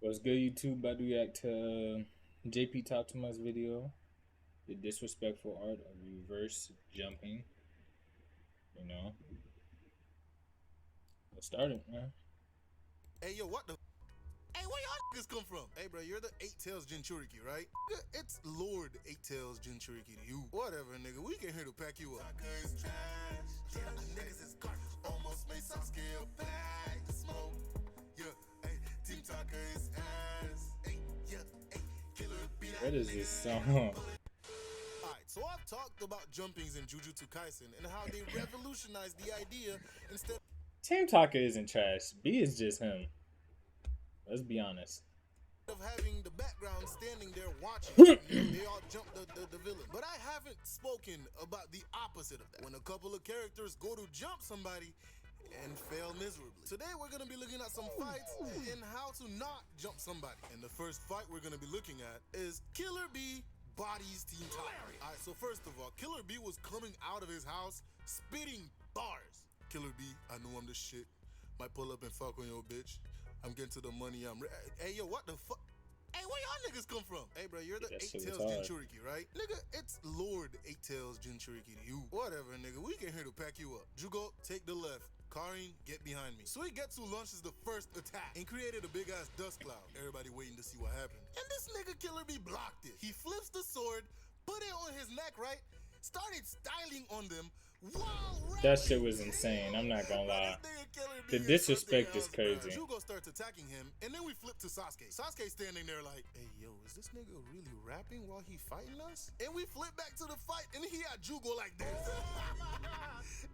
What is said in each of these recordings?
What's good, YouTube? About to react to Jptalktoomuch's video, the disrespectful art of reverse jumping. You know, let's start it, man. Hey, yo, what the? Hey, where y'all niggas come from? Hey, bro, you're the Eight Tails Jinchuriki, right? It's Lord Eight Tails Jinchuriki to you. Whatever, nigga. We came here to pack you up. Taka is trash. Yeah, the niggas is garbage. Almost made Sasuke a bag to smoke. Yeah, hey, Team Taka is ass. Hey, yeah, hey, Killer beat What is this song? Alright, so I've talked about jumpings in Jujutsu Kaisen and how they revolutionized the idea instead Team Taka isn't trash. B is just him. Let's be honest. of having the background standing there watching. They all jump the villain. But I haven't spoken about the opposite of that. When a couple of characters go to jump somebody and fail miserably. Today we're going to be looking at some fights and how to not jump somebody. And the first fight we're going to be looking at is Killer B bodies Team Taka. Alright, so first of all, Killer B was coming out of his house spitting bars. Killer B, I know I'm the shit. Might pull up and fuck on your bitch. I'm getting to the money. Hey, yo, what the fuck? Hey, where y'all niggas come from? Hey, bro, you're the Eight Tails Jinchuriki, right? Nigga, it's Lord Eight Tails Jinchuriki to you. Whatever, nigga. We came here to pack you up. Jugo, take the left. Karin, get behind me. Suigetsu launches the first attack and created a big-ass dust cloud. Everybody waiting to see what happened. And this nigga Killer B blocked it. He flips the sword, put it on his neck, right? Started styling on them. That shit was insane. I'm not gonna lie. The disrespect is crazy. Jugo starts attacking him, and then we flip to Sasuke. Sasuke standing there like, hey, yo, is this nigga really rapping while he fighting us? And we flip back to the fight, and he had Jugo like this.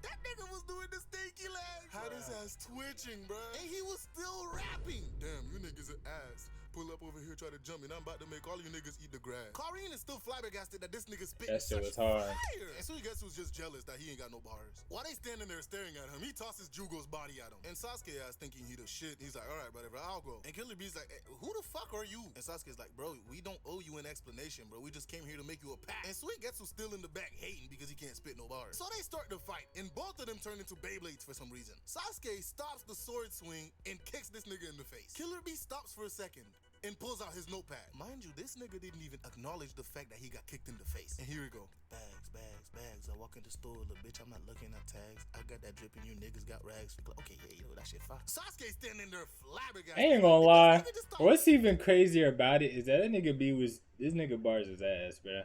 That nigga was doing the stinky leg. Had his ass twitching, bro. And he was still rapping. Damn, you niggas are ass. Pull up over here, try to jump me, and I'm about to make all you niggas eat the grass. Karin is still flabbergasted that this nigga spit That shit was hard. fire. And so he gets was just jealous that he ain't got no bars. While they standing there staring at him, he tosses Jugo's body at him. And Sasuke ass thinking he the shit. He's like, all right, whatever, I'll go. And Killer B's like, hey, who the fuck are you? And Sasuke's like, bro, we don't owe you an explanation, bro. We just came here to make you a pack. And Suigetsu's still in the back hating because he can't spit no bars. So they start the fight, and both of them turn into Beyblades for some reason. Sasuke stops the sword swing and kicks this nigga in the face. Killer B stops for a second and pulls out his notepad. Mind you, this nigga didn't even acknowledge the fact that he got kicked in the face. And here we go. Bags, bags, bags. I walk in the store, little bitch. I'm not looking at tags. I got that dripping. You niggas got rags. Okay, yeah, yo, that shit fire. Sasuke standing there flabbergasted. I ain't gonna lie. What's even crazier about it is that nigga B was this nigga bars his ass, bro.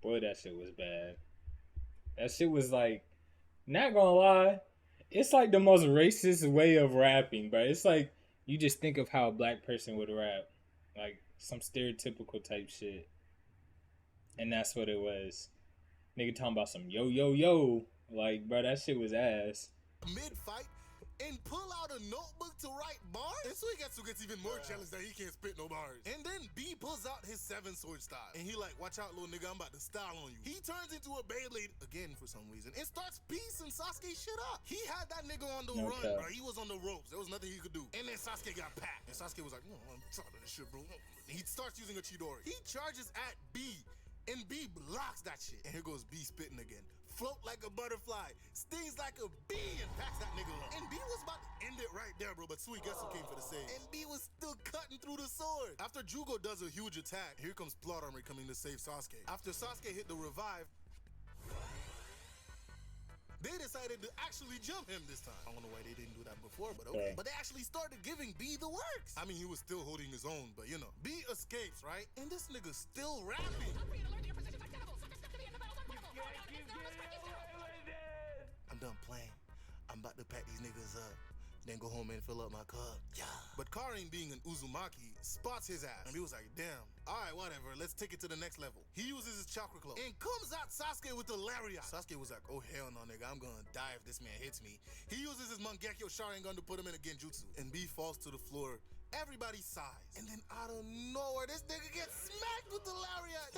Boy, that shit was bad. That shit was like, not gonna lie, it's like the most racist way of rapping, bro. It's like you just think of how a black person would rap, like some stereotypical type shit, and that's what it was. Nigga talking about some yo yo yo, like, bro, that shit was ass. Mid-fight and pull out a notebook to write bars? And Suigetsu gets even more jealous that he can't spit no bars. And then B pulls out his 7-sword style. And he like, watch out, little nigga, I'm about to style on you. He turns into a Beyblade, again for some reason, and starts piecing Sasuke shit up. He had that nigga on the run, bro. He was on the ropes. There was nothing he could do. And then Sasuke got packed. And Sasuke was like, no, I'm tired of this shit, bro. He starts using a Chidori. He charges at B, and B blocks that shit. And here goes B spitting again. Float like a butterfly, stings like a bee, and packs that nigga up. And B was about to end it right there, bro, but Suigetsu came for the save. And B was still cutting through the sword. After Jugo does a huge attack, here comes Plot Armor coming to save Sasuke. After Sasuke hit the revive, they decided to actually jump him this time. I don't know why they didn't do that before, but okay. But they actually started giving B the works. I mean, he was still holding his own, but you know. B escapes, right? And this nigga's still rapping. I'm done playing. I'm about to pack these niggas up, then go home and fill up my cup. Yeah. But Karin, being an Uzumaki, spots his ass. And he was like, damn, all right, whatever, let's take it to the next level. He uses his chakra claw and comes at Sasuke with the lariat. Sasuke was like, oh hell no, nigga, I'm gonna die if this man hits me. He uses his Mangekyo Sharingan to put him in a Genjutsu. And B falls to the floor. Everybody sighs. And then out of nowhere, this nigga gets smacked with the lariat.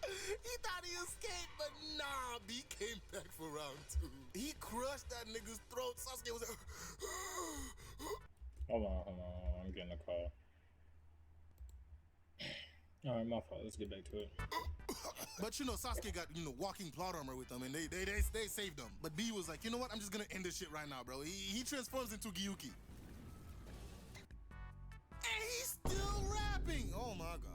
He thought he escaped, but nah, B came back for round 2. He crushed that nigga's throat. Sasuke was like, Hold on, I'm getting a call. Alright, my fault, let's get back to it. But you know, Sasuke got, walking plot armor with them, and they saved him. But B was like, you know what, I'm just gonna end this shit right now, bro. He transforms into Gyuki.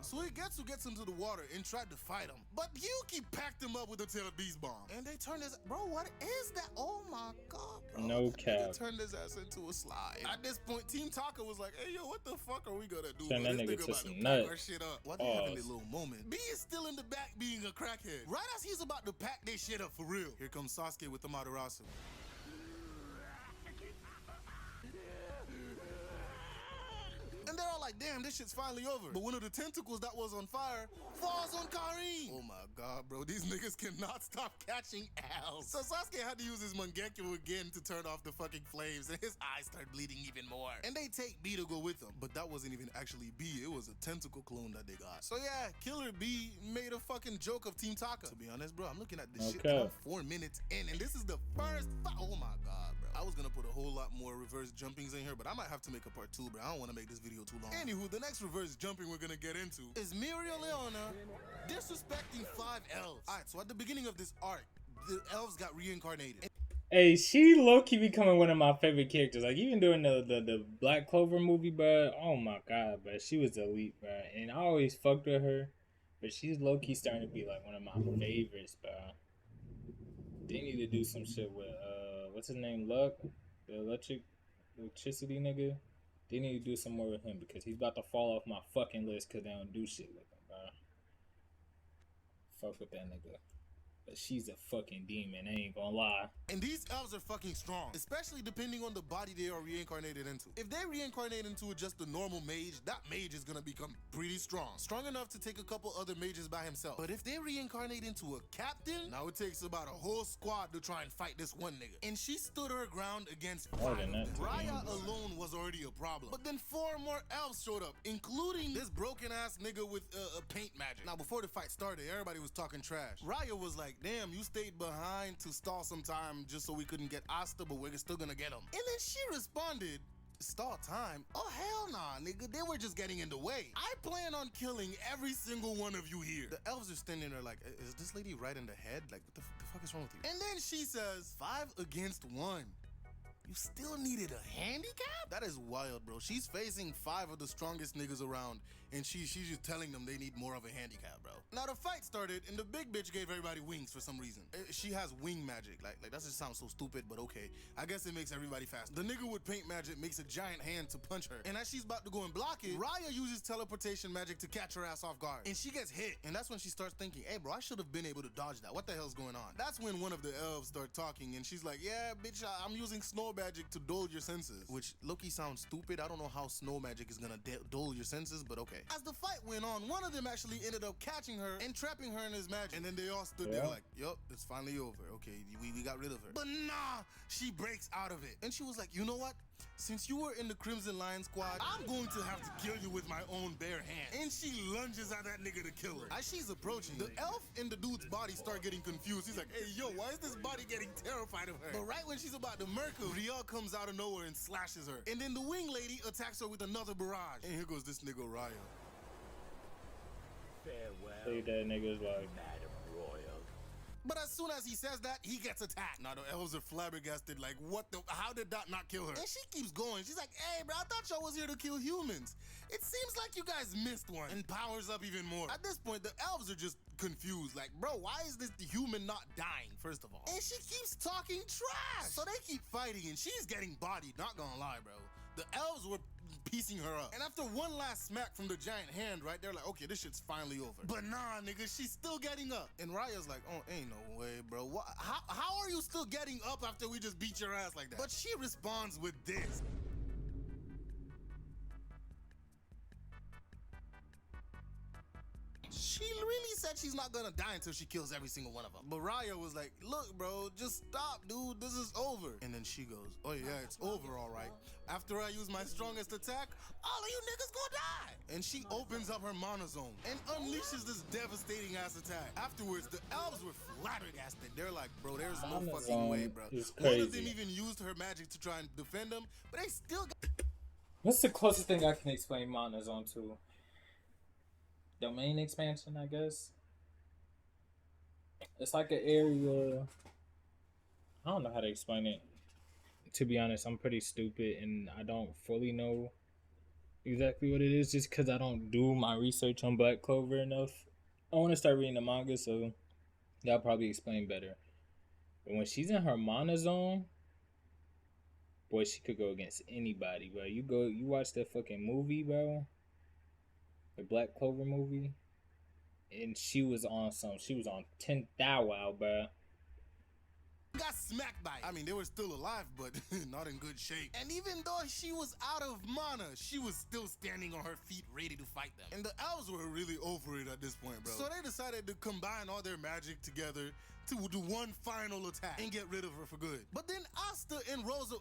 So Igetsu gets into the water and tried to fight him, but Yuki packed him up with a tail beast bomb. And they turned his bro. What is that? Oh my god, bro! No They cap. turned his ass into a slide. At this point, Team Taka was like, "Hey yo, what the fuck are we gonna do? Turn that This nigga nigga to about some to pack our nuts. shit up." While they having a little moment, B is still in the back being a crackhead. Right as he's about to pack their shit up for real, here comes Sasuke with the Madarasu. And they're all like, damn, this shit's finally over. But one of the tentacles that was on fire falls on Karin. Oh my god, bro. These niggas cannot stop catching L's. So Sasuke had to use his Mangekyo again to turn off the fucking flames, and his eyes start bleeding even more. And they take B to go with them. But that wasn't even actually B. It was a tentacle clone that they got. So yeah, Killer B made a fucking joke of Team Taka. To be honest, bro, I'm looking at this shit. I'm 4 minutes in, and this is the first oh my god, bro. I was gonna put a whole lot more reverse jumpings in here, but I might have to make a part 2, bro. I don't want to make this video too long. Anywho, the next reverse jumping we're gonna get into is Miria Leona disrespecting 5 elves. Alright, so at the beginning of this arc, the elves got reincarnated. Hey, she low-key becoming one of my favorite characters. Like, even during the Black Clover movie, bro. Oh my god, bro. She was elite, bro. And I always fucked with her. But she's low-key starting to be, like, one of my favorites, bro. They need to do some shit with, what's his name? Luck? The electricity nigga? They need to do some more with him because he's about to fall off my fucking list because they don't do shit with him, bro. Fuck with that nigga. But she's a fucking demon, I ain't gonna lie. And these elves are fucking strong, especially depending on the body they are reincarnated into. If they reincarnate into just a normal mage, that mage is gonna become pretty strong. Strong enough to take a couple other mages by himself. But if they reincarnate into a captain, now it takes about a whole squad to try and fight this one nigga. And she stood her ground against 5 of them. Raya alone was already a problem. But then 4 more elves showed up, including this broken ass nigga with a paint magic. Now before the fight started, everybody was talking trash. Raya was like, damn, you stayed behind to stall some time just so we couldn't get Asta, but we're still gonna get him. And then she responded, stall time? Oh, hell nah, nigga. They were just getting in the way. I plan on killing every single one of you here. The elves are standing there like, is this lady right in the head? Like, what the fuck is wrong with you? And then she says, 5 against 1. You still needed a handicap? That is wild, bro. She's facing 5 of the strongest niggas around, and she's just telling them they need more of a handicap, bro. Now the fight started, and the big bitch gave everybody wings for some reason. She has wing magic. Like that just sounds so stupid, but okay. I guess it makes everybody faster. The nigga with paint magic makes a giant hand to punch her, and as she's about to go and block it, Raya uses teleportation magic to catch her ass off guard, and she gets hit. And that's when she starts thinking, hey, bro, I should have been able to dodge that. What the hell's going on? That's when one of the elves start talking, and she's like, yeah, bitch, I'm using snow magic to dull your senses, which Loki sounds stupid. I don't know how snow magic is gonna dull your senses, but okay. As the fight went on, one of them actually ended up catching her and trapping her in his magic, and then they all stood there like, yup, it's finally over. Okay, we got rid of her. But nah, she breaks out of it, and she was like, you know what? Since you were in the Crimson Lion squad, I'm going to have to kill you with my own bare hand. And she lunges at that nigga to kill her. As she's approaching, the elf in the dude's body start getting confused. He's like, hey, yo, why is this body getting terrified of her? But right when she's about to murk her, Riel comes out of nowhere and slashes her. And then the wing lady attacks her with another barrage. And here goes this nigga, Raya. Farewell. See that nigga's like, Madam Royal. But as soon as he says that, he gets attacked. Now the elves are flabbergasted, like, what the, how did that not kill her? And she keeps going. She's like, hey, bro, I thought y'all was here to kill humans. It seems like you guys missed one. And powers up even more. At this point, the elves are just confused. Like, bro, why is this the human not dying, first of all? And she keeps talking trash. So they keep fighting, and she's getting bodied, not gonna lie, bro. The elves were piecing her up. And after one last smack from the giant hand, right, they're like, okay, this shit's finally over. But nah, nigga, she's still getting up. And Raya's like, oh, ain't no way, bro. How are you still getting up after we just beat your ass like that? But she responds with this. She really said she's not gonna die until she kills every single one of them. But Raya was like, look, bro, just stop, dude. This is over. And then she goes, oh, yeah, it's over, all right. After I use my strongest attack, all of you niggas gonna die. And she opens up her mana zone and unleashes this devastating ass attack. Afterwards, the elves were flabbergasted. They're like, bro, there's no fucking way, bro. One of them even used her magic to try and defend them, but they still got... What's the closest thing I can explain mana zone to? Domain expansion, I guess. It's like an area. I don't know how to explain it. To be honest, I'm pretty stupid and I don't fully know exactly what it is. Just because I don't do my research on Black Clover enough. I want to start reading the manga, so that'll probably explain better. But when she's in her mana zone, boy, she could go against anybody, bro. You watch that fucking movie, bro, the Black Clover movie, and she was on 10th Thou Wow, bro. Got smacked by it. I mean, they were still alive, but not in good shape. And even though she was out of mana, she was still standing on her feet ready to fight them. And the elves were really over it at this point, bro. So they decided to combine all their magic together to do one final attack and get rid of her for good. But then Asta and Rosa...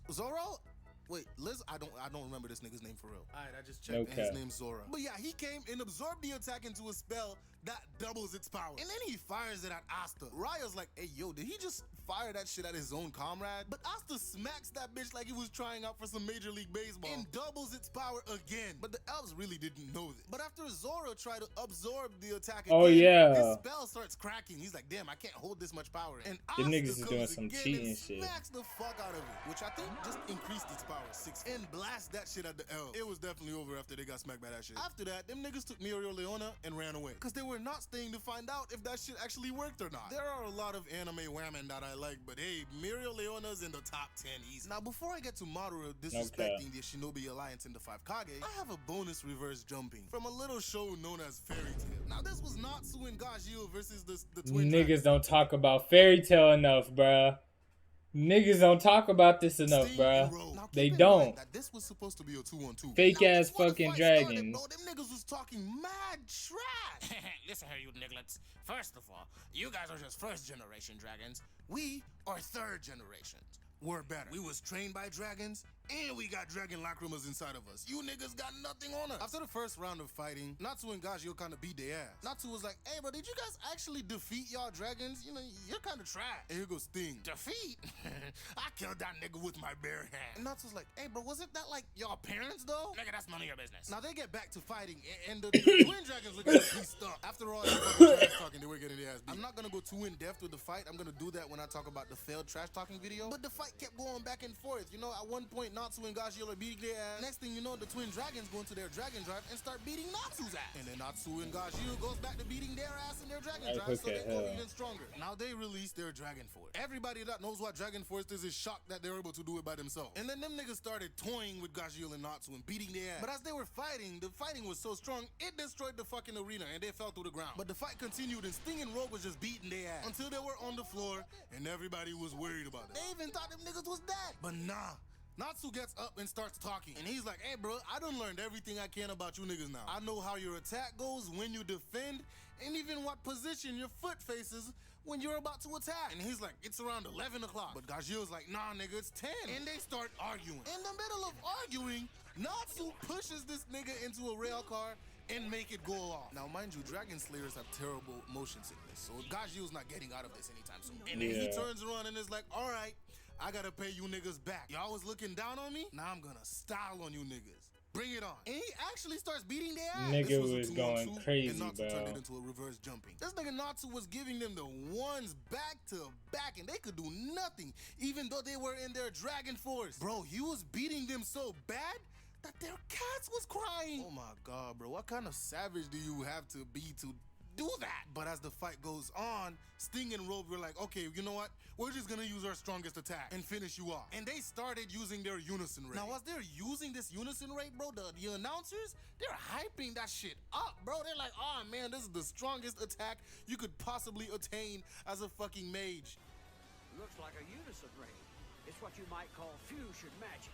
Zoro? Wait, Liz, I don't remember this nigga's name for real. All right, I just checked, Okay. and his name's Zora. But yeah, he came and absorbed the attack into a spell that doubles its power. And then he fires it at Asta. Raya's like, hey, yo, did he just fire that shit at his own comrade? But Asta smacks that bitch like he was trying out for some Major League Baseball and doubles its power again. But the elves really didn't know this. But after Zora tried to absorb the attack again, his spell starts cracking. He's like, damn, I can't hold this much power. And Asta niggas is doing some cheating shit. Smacks the fuck out of it, which I think just increased its power 6 and blast that shit at the elves. It was definitely over after they got smacked by that shit. After that, them niggas took Muriel Leona and ran away because they were not staying to find out if that shit actually worked or not. There are a lot of anime women that I like, but hey, Muriel Leona's in the top 10 easy. Now, before I get to Madara disrespecting the Shinobi Alliance and the 5 Kage, I have a bonus reverse jumping from a little show known as Fairy Tail. Now, this was Natsu and Gajeel versus the twin Niggas don't talk about Fairy Tail enough, bruh. Niggas don't talk about this enough, bruh. They don't. That this was supposed to be a 2-on-2. Fake ass fucking dragons. Them niggas was talking mad trash. Listen here, you nigglets. First of all, you guys are just first generation dragons. We are third generations. We're better. We was trained by dragons, and we got dragon lacrimas inside of us. You niggas got nothing on us. After the first round of fighting, Natsu and Gajeel kind of beat their ass. Natsu was like, hey, bro, did you guys actually defeat y'all dragons? You know, you're kind of trash. And here goes Sting. Defeat? I killed that nigga with my bare hand. And Natsu's like, hey, bro, wasn't that like y'all parents, though? Nigga, that's none of your business. Now they get back to fighting, and the twin dragons look at me stuck. After all that fucking trash talking, they were getting their ass beat. I'm not gonna go too in depth with the fight. I'm gonna do that when I talk about the failed trash talking video. But the fight kept going back and forth. You know, at one point, Natsu and Gajeel are beating their ass. Next thing you know, the twin dragons go into their dragon drive and start beating Natsu's ass. And then Natsu and Gajeel goes back to beating their ass in their dragon drive, so they go even stronger. Now they release their Dragon Force. Everybody that knows what Dragon Force is shocked that they're able to do it by themselves. And then them niggas started toying with Gajeel and Natsu and beating their ass. But as they were fighting, the fighting was so strong, it destroyed the fucking arena and they fell through the ground. But the fight continued and Sting and Rogue was just beating their ass until they were on the floor and everybody was worried about it. They even thought them niggas was dead. But nah. Natsu gets up and starts talking. And he's like, hey, bro, I done learned everything I can about you niggas now. I know how your attack goes when you defend, and even what position your foot faces when you're about to attack. And he's like, it's around 11 o'clock. But Gajeel's like, nah, nigga, it's 10. And they start arguing. In the middle of arguing, Natsu pushes this nigga into a rail car and make it go off. Now, mind you, Dragon Slayers have terrible motion sickness, so Gajeel's not getting out of this anytime soon. And then he turns around and is like, all right, I gotta pay you niggas back. Y'all was looking down on me? Now I'm gonna style on you niggas. Bring it on. And he actually starts beating their ass. Nigga was going crazy, and Natsu bro. turned it into a reverse jumping. This nigga Natsu was giving them the ones back to back, and they could do nothing, even though they were in their Dragon Force. Bro, he was beating them so bad that their cats was crying. Oh my God, bro. What kind of savage do you have to be to do that? But as the fight goes on, Sting and Rogue were like, okay, you know what? We're just gonna use our strongest attack and finish you off. And they started using their unison rate. Now, as they're using this unison rate, bro, the announcers, they're hyping that shit up, bro. They're like, oh man, this is the strongest attack you could possibly attain as a fucking mage. Looks like a unison rate. It's what you might call fusion magic.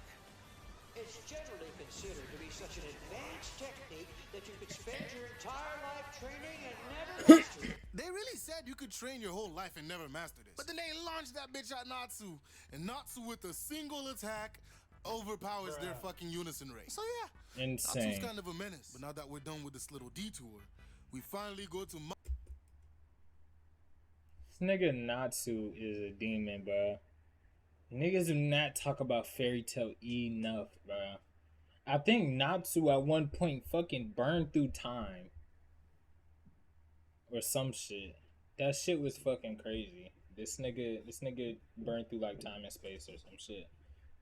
It's generally considered to be such an advanced technique that you could spend your entire life training and never master it. They really said you could train your whole life and never master this. But then they launched that bitch at Natsu, and Natsu with a single attack overpowers their fucking unison rate. So yeah, insane. Natsu's kind of a menace. But now that we're done with this little detour, we finally go to This nigga Natsu is a demon, bro. Niggas do not talk about Fairy Tail enough, bro. I think Natsu at one point fucking burned through time. Or some shit. That shit was fucking crazy. This nigga burned through like time and space or some shit.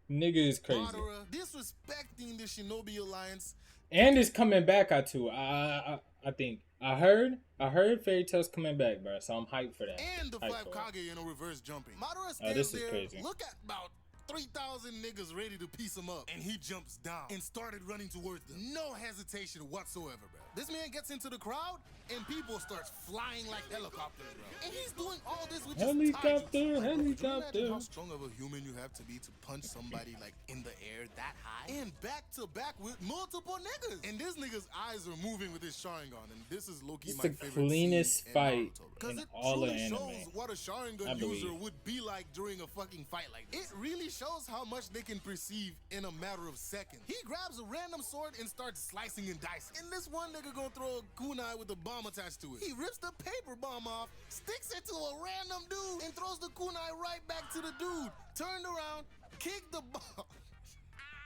Nigga is crazy. Madara disrespecting the Shinobi Alliance. And it's coming back, I think. I heard Fairy Tail's coming back, bro. So I'm hyped for that. And the Hyped 5 for it. Kage in a reverse jumping. Madara Oh, stands this is there, crazy. look at about 3,000 niggas ready to piece him up. And he jumps down and started running towards them. No hesitation whatsoever, bro. This man gets into the crowd and people starts flying like helicopters, bro. And he's doing all this with just Helicopter, taijutsu. Like, bro, could you imagine helicopter. how strong of a human you have to be to punch somebody like in the air that high? And back to back with multiple niggas. And this nigga's eyes are moving with his Sharingan. And this is low-key It's my the favorite cleanest scene in fight Naruto, bro. in It all of truly anime. shows what a I Sharingan believe. user would be like during a fucking fight like this. It really shows how much they can perceive in a matter of seconds. He grabs a random sword and starts slicing and dicing. And this one nigga gonna throw a kunai with a bomb attached to it. He rips the paper bomb off, sticks it to a random dude, and throws the kunai right back to the dude. Turned around, kicked the bomb.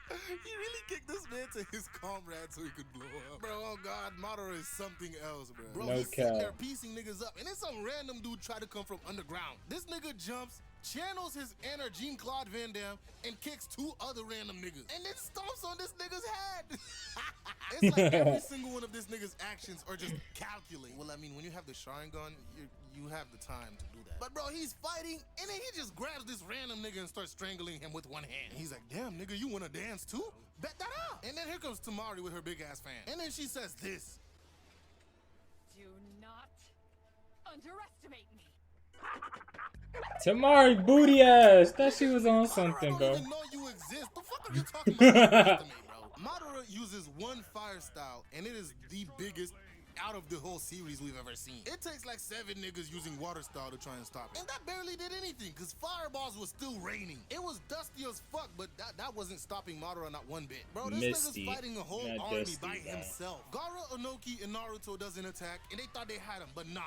He really kicked this man to his comrade so he could blow up. Bro, oh God, Madara is something else, bro. Bro, No he's sitting cap. there piecing niggas up, and then some random dude try to come from underground. This nigga jumps, channels his inner Jean-Claude Van Damme, and kicks 2 other random niggas. And then stomps on this nigga's head. It's like every single one of this nigga's actions are just calculated. Well, I mean, when you have the Sharingan, you have the time to do that. But bro, he's fighting, and then he just grabs this random nigga and starts strangling him with one hand. And he's like, damn, nigga, you wanna dance too? Bet that out. And then here comes Tamari with her big ass fan. And then she says this. Do not underestimate me. Tamari booty ass. That she was on Madara something, don't bro. even know you exist. The fuck are you talking about? Underestimate, bro. Madara uses one fire style, and it is the biggest out of the whole series we've ever seen. It takes like 7 niggas using water style to try and stop it. And that barely did anything, because fireballs was still raining. It was dusty as fuck, but that wasn't stopping Madara not one bit. Bro, this Misty, nigga's fighting a whole not army dusty, by bro. himself. Gaara, Inoki, and Naruto doesn't attack, and they thought they had him, but nah.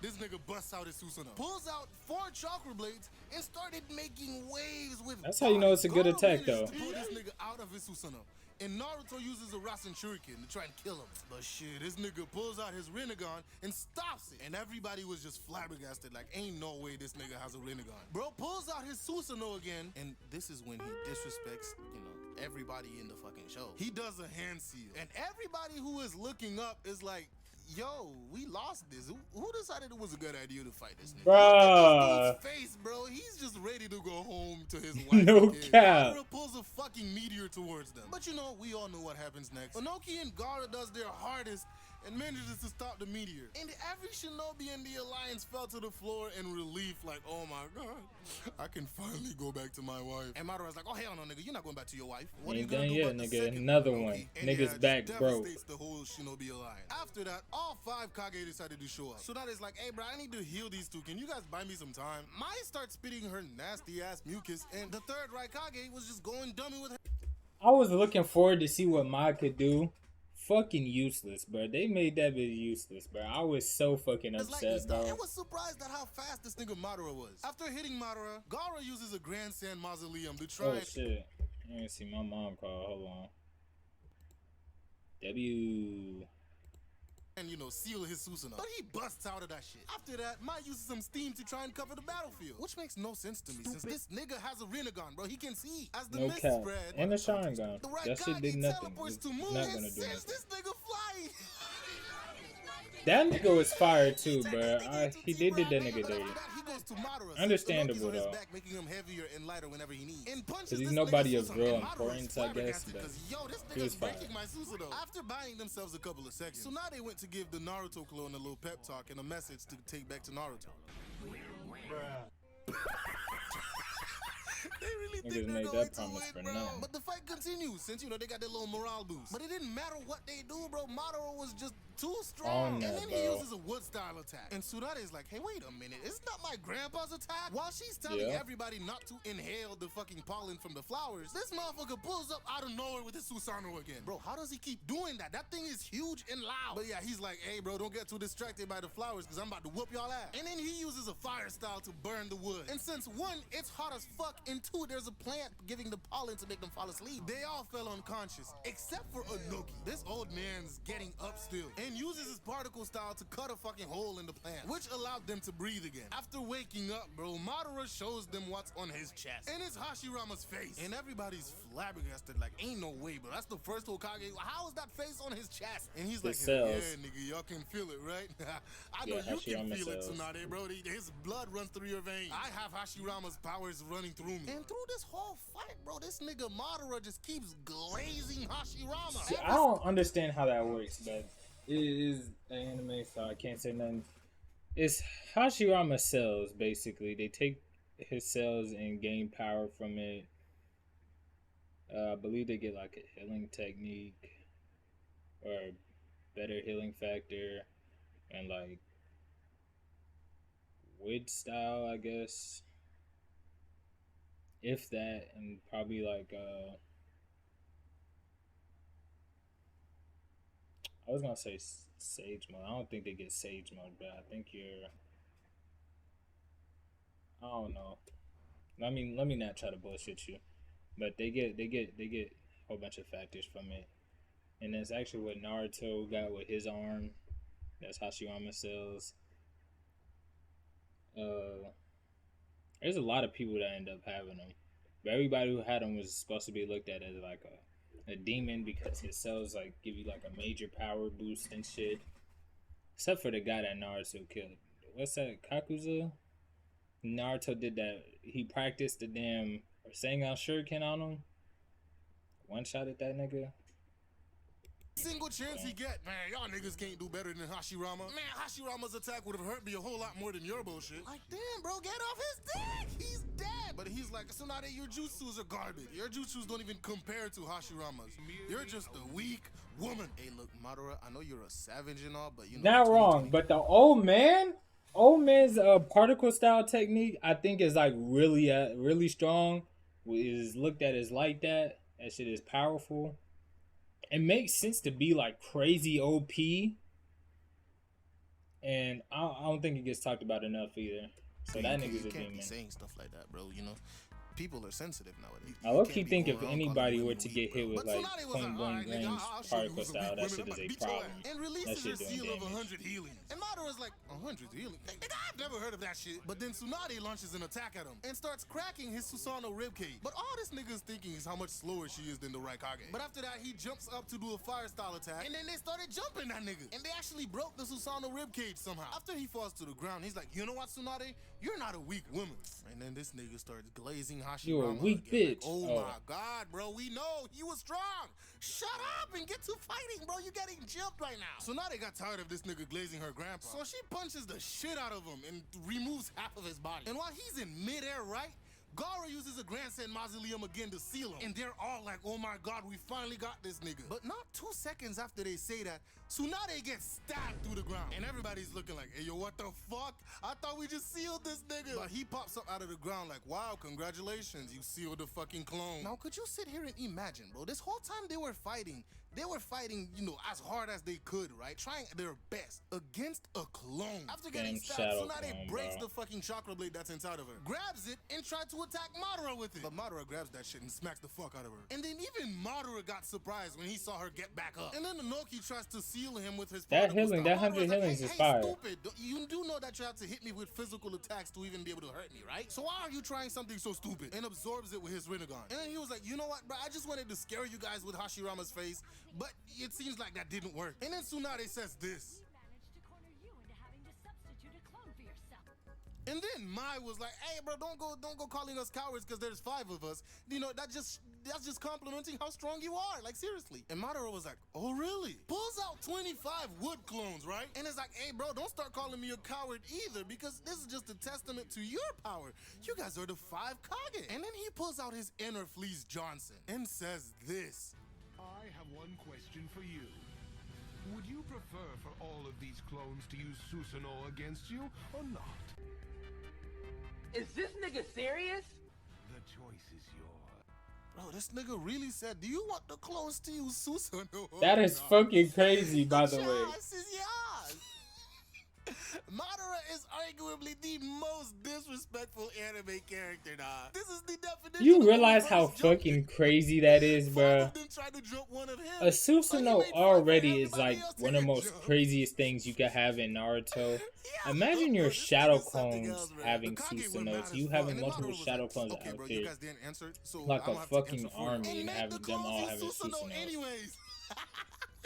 This nigga busts out his Susanoo, pulls out 4 chakra blades, and started making waves with. That's how you know it's a good Gaara attack, managed though. to pull this nigga out of his Susanoo. And Naruto uses a Rasen Shuriken to try and kill him. But shit, this nigga pulls out his Rinnegan and stops it. And everybody was just flabbergasted, like, ain't no way this nigga has a Rinnegan. Bro pulls out his Susanoo again, and this is when he disrespects, everybody in the fucking show. He does a hand seal. And everybody who is looking up is like, yo, we lost this. Who decided it was a good idea to fight this nigga? Bruh. Look at this dude's face, bro. He's just ready to go home to his wife. No and kid. cap. Gaara pulls a fucking meteor towards them. But we all know what happens next. Inoki and Gaara does their hardest and manages to stop the meteor. And every shinobi in the alliance fell to the floor in relief, like, oh my God, I can finally go back to my wife. And Madara's like, oh hell no, nigga, you're not going back to your wife. What Ain't are you done gonna do yet, about the nigga. second Another Inoki? one. And Niggas just back broke. devastates the whole shinobi alliance. After that, all 5 Kage decided to show up. So that is like, hey bro, I need to heal these 2. Can you guys buy me some time? Mai starts spitting her nasty ass mucus, and the 3rd Raikage was just going dummy with her. I was looking forward to see what Mai could do. Fucking useless, bro. They made that bitch useless, bro. I was so fucking upset, bro. I was surprised at how fast this nigga Madara was. After hitting Madara, Gaara uses a Grandstand Mausoleum to try Oh shit. I didn't see my mom call. Hold on. W. and seal his Susanoo. But he busts out of that shit. After that, Mai uses some steam to try and cover the battlefield, which makes no sense to me since this nigga has a Rinnegan, bro. He can see. As the No mist cap. spread, And a Sharingan. the That shit did Raikage nothing. teleports It's to Moon not and gonna do sends nothing. this nigga flying. That nigga was fired too, bro. He did that nigga dirty. He goes to Madara. Understandable, Inoki's on his though. back, making him heavier and lighter whenever he needs. And punches 'Cause he's this nobody nigga's of real Susanoo, and Madara is importance, I guess, flabbergasted but 'cause, yo, this he was nigga's fired. breaking my Susanoo. After buying themselves a couple of seconds, so now they went to give the Naruto clone a little pep talk and a message to take back to Naruto. They really Niggas think they're made going that to promise win, for bro. nothing. But the fight continues since they got their little morale boost. But it didn't matter what they do, bro. Madara was just too strong. On that, and then he bro. uses a wood style attack. And Tsunade is like, hey, wait a minute. It's not my grandpa's attack. While she's telling Yeah. everybody not to inhale the fucking pollen from the flowers, this motherfucker pulls up out of nowhere with his Susanoo again. Bro, how does he keep doing that? That thing is huge and loud. But yeah, he's like, hey, bro, don't get too distracted by the flowers because I'm about to whoop y'all ass. And then he uses a fire style to burn the wood. And since 1, it's hot as fuck, and 2, there's a plant giving the pollen to make them fall asleep. They all fell unconscious, except for Inoki. This old man's getting up still. And then uses his particle style to cut a fucking hole in the plant, which allowed them to breathe again. After waking up, bro, Madara shows them what's on his chest, and it's Hashirama's face. And everybody's flabbergasted, like, ain't no way, bro. That's the first Hokage. How is that face on his chest? And he's like, yeah, nigga, y'all can feel it, right? I know you can feel it, Tsunade, bro. His blood runs through your veins. I have Hashirama's powers running through me. And through this whole fight, bro, this nigga Madara just keeps glazing Hashirama. See, I don't understand how that works, but it is an anime, so I can't say nothing. It's Hashirama cells, basically. They take his cells and gain power from it. I believe they get like a healing technique or better healing factor and like wood style, I guess. If that, and probably like I was gonna say sage mode. I don't think they get sage mode, but I think I don't know. Let me not try to bullshit you, but they get a whole bunch of factors from it, and that's actually what Naruto got with his arm. That's Hashirama cells. There's a lot of people that end up having them, but everybody who had them was supposed to be looked at as like a demon because his cells like give you like a major power boost and shit. Except for the guy that Naruto killed. What's that? Kakuza? Naruto did that. He practiced the damn Rasengan Shuriken on him. One shot at that nigga. Single chance he get, man, y'all niggas can't do better than Hashirama. Man, Hashirama's attack would have hurt me a whole lot more than your bullshit. Like, damn, bro, get off his dick! He's dead! But he's like, Tsunade, your jutsus are garbage. Your jutsus don't even compare to Hashirama's. You're just a weak woman. Hey, look, Madara, I know you're a savage and all, but you know... Not wrong, but the old man's particle style technique, I think is like really strong. Is looked at as like that. That shit is powerful. It makes sense to be like crazy OP, and I don't think it gets talked about enough either. So that nigga's a demon. You can't be saying stuff like that, bro. You know, people are sensitive nowadays. I low-key think if anybody were to get hit with like point blank range particle style, that shit is a problem. And releases her seal of 100 healing. And Madara's like, 100 healing? Nigga, I've never heard of that shit. But then Tsunade launches an attack at him and starts cracking his Susanoo ribcage. But all this nigga's thinking is how much slower she is than the Raikage. But after that, he jumps up to do a fire style attack, and then they started jumping that nigga. And they actually broke the Susanoo ribcage somehow. After he falls to the ground, he's like, you know what, Tsunade? You're not a weak woman. And then this nigga starts glazing Hashirama. You're a weak bitch. Like, oh my God, bro, we know he was strong. Shut up and get to fighting, bro. You're getting jumped right now. So now they got tired of this nigga glazing her grandpa. So she punches the shit out of him and removes half of his body. And while he's in midair, right, Gaara uses a grandstand mausoleum again to seal him. And they're all like, oh my God, we finally got this nigga. But not 2 seconds after they say that, Tsunade gets stabbed through the ground. And everybody's looking like, hey, yo, what the fuck? I thought we just sealed this nigga. But he pops up out of the ground like, wow, congratulations, you sealed the fucking clone. Now, could you sit here and imagine, bro, this whole time they were fighting, you know, as hard as they could, right? Trying their best against a clone. After getting stabbed, Tsunade breaks the fucking chakra blade that's inside of her, grabs it, and tried to attack Madara with it. But Madara grabs that shit and smacks the fuck out of her. And then even Madara got surprised when he saw her get back up. And then Inoki tries to seal him with his that healing, that 100 healings is fire. Stupid. You do know that you have to hit me with physical attacks to even be able to hurt me, right? So why are you trying something so stupid? And absorbs it with his Rinnegan. And then he was like, you know what, bro? I just wanted to scare you guys with Hashirama's face, but it seems like that didn't work. And then Tsunade says this. And then Mai was like, hey, bro, don't go calling us cowards because there's 5 of us. You know, that's just complimenting how strong you are. Like, seriously. And Madara was like, oh, really? Pulls out 25 wood clones, right? And it's like, hey, bro, don't start calling me a coward either because this is just a testament to your power. You guys are the 5 Kage. And then he pulls out his inner Fleece Johnson and says this. I have one question for you. Would you prefer for all of these clones to use Susanoo against you or not? Is this nigga serious? The choice is yours. Bro, this nigga really said, do you want the clones to use Susanoo? That is fucking crazy, by the way. Choice is yours. Madara is arguably the most disrespectful anime character, dog. This is the definition. You of realize reverse how jump fucking kick. crazy that is, 5 bruh? of them tried to jump one of him, A but he Susanoo made 5 for already is everybody like else one to of the get most jumped. craziest things you could have in Naruto. Yeah, Imagine bro, your this shadow nigga's something else, clones bro. having The Kage went Susanoo's. mad as You fuck, having and then multiple Madara was shadow like, clones okay, out bro, you there guys didn't answer, so like I'm a gonna have to fucking answer for you. army and made having the them all clones having use Susanoo Susanoo's. anyways.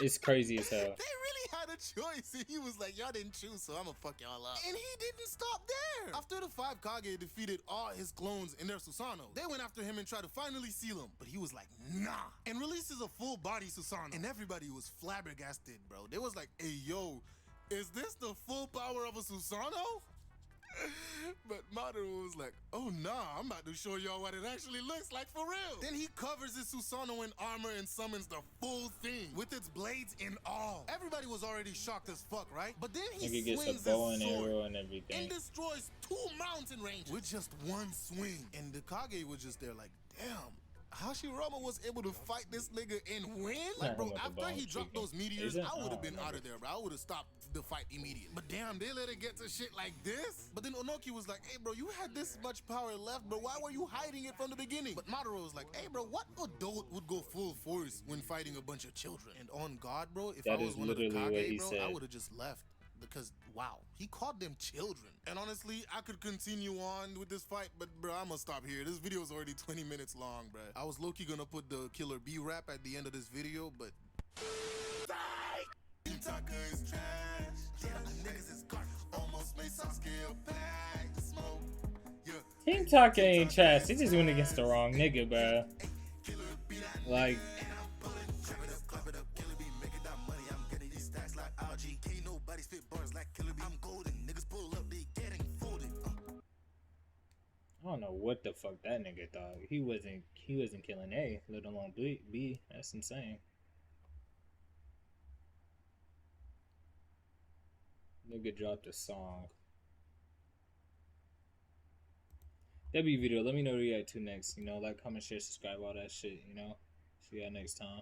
It's crazy as hell. They really had a choice, and he was like, y'all didn't choose, so I'm gonna fuck y'all up. And he didn't stop there. After the 5 Kage defeated all his clones in their Susanoo, they went after him and tried to finally seal him, but he was like, nah, and releases a full body Susanoo. And everybody was flabbergasted, bro. They was like, hey, yo, is this the full power of a Susanoo? But Madara was like, oh nah, I'm about to show y'all what it actually looks like for real. Then he covers his Susanoo in armor and summons the full thing with its blades and all. Everybody was already shocked as fuck, right? But then he Nigga gets swings a bow his and sword arrow and everything. and destroys 2 mountain ranges with just one swing. And the Kage was just there like, damn. Hashirama was able to fight this nigga and win? Like, bro, after he dropped those meteors, I would have been out of there, bro. I would have stopped the fight immediately. But damn, they let it get to shit like this? But then Onoki was like, hey, bro, you had this much power left, bro. Why were you hiding it from the beginning? But Madara was like, hey, bro, what adult would go full force when fighting a bunch of children? And on God, bro, if I was one of the Kage, bro, I would have just left. Because, wow, he called them children. And honestly, I could continue on with this fight, but bro, I'm gonna stop here. This video is already 20 minutes long, bro. I was low-key gonna put the Killer B rap at the end of this video, but... is trash. Yeah, niggas is garbage. Almost made Sasuke a pack to smoke. Yeah. Team Taka ain't trash. He just went against the wrong nigga, bro. Like... I don't know what the fuck that nigga thought. He wasn't killing A, let alone B. That's insane. Nigga dropped a song. That'd be video. Let me know what you got to next. You know, like, comment, share, subscribe, all that shit. You know, see y'all next time.